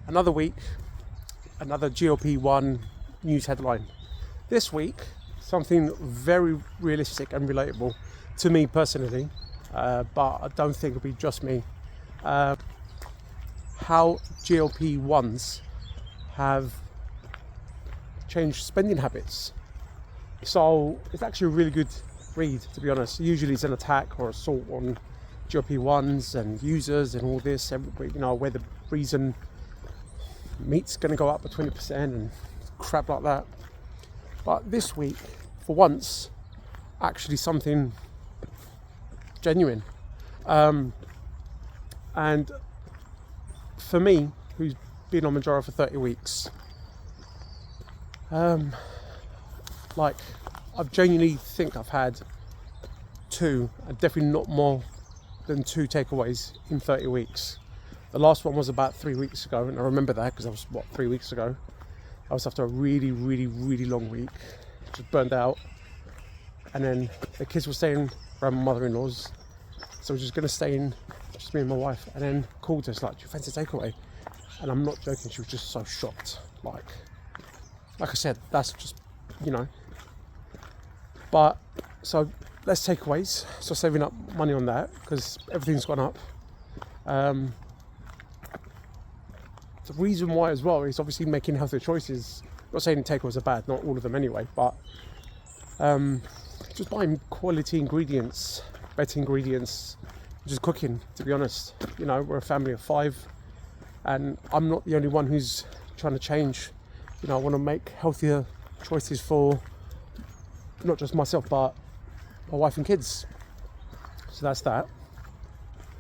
Another week, another GLP-1 news headline. This week, something very realistic and relatable to me personally, but I don't think it'll be just me. How GLP-1s have changed spending habits. So it's actually a really good read, to be honest. Usually it's an attack or assault on GLP-1s and users and all this, where the reason meat's going to go up by 20% and crap like that. But this week, for once, actually something genuine. And for me, who's been on Mounjaro for 30 weeks, I genuinely think I've had two, and definitely not more than two takeaways in 30 weeks. The last one was about 3 weeks ago, and I remember that because I was, 3 weeks ago? I was after a really, really, really long week, just burned out. And then the kids were staying around my mother-in-law's, so we're just going to stay in, just me and my wife. And then called us, like, do you fancy takeaway? And I'm not joking, she was just so shocked. Like I said, that's just, But, so, less takeaways, so saving up money on that, because everything's gone up. The reason why as well is obviously making healthier choices. I'm not saying takeaways are bad, not all of them anyway, but just buying quality ingredients, better ingredients, just cooking, to be honest. We're a family of 5, and I'm not the only one who's trying to change. I want to make healthier choices for not just myself, but my wife and kids. So that's that.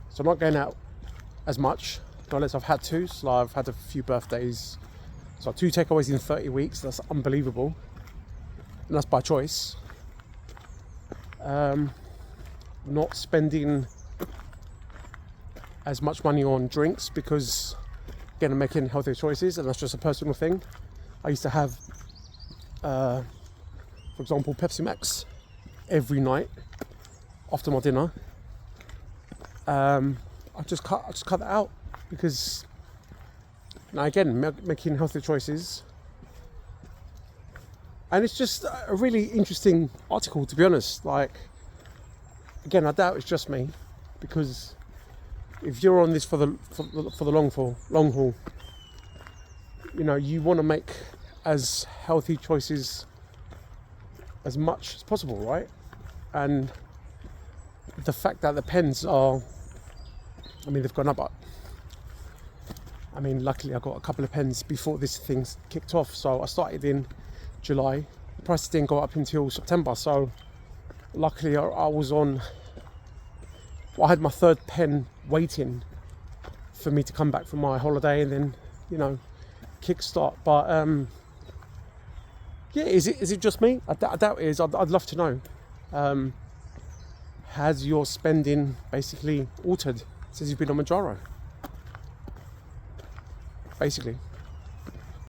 So I'm not going out as much, unless I've had to. So I've had a few birthdays. So 2 takeaways in 30 weeks. That's unbelievable. And that's by choice. Not spending as much money on drinks because, again, I'm making healthier choices, and that's just a personal thing. I used to have, for example, Pepsi Max every night after my dinner. I just cut that out because, now again, making healthy choices. And it's just a really interesting article, to be honest. Again, I doubt it's just me, because if you're on this for the long haul, you want to make as healthy choices as much as possible, right? And the fact that the pens are, they've gone up. Luckily I got a couple of pens before this thing kicked off. So I started in July. The prices didn't go up until September. So luckily I was on, I had my 3rd pen waiting for me to come back from my holiday and then, kickstart. But yeah, is it just me? I doubt it is. I'd love to know. Has your spending basically altered since you've been on Mounjaro? Basically.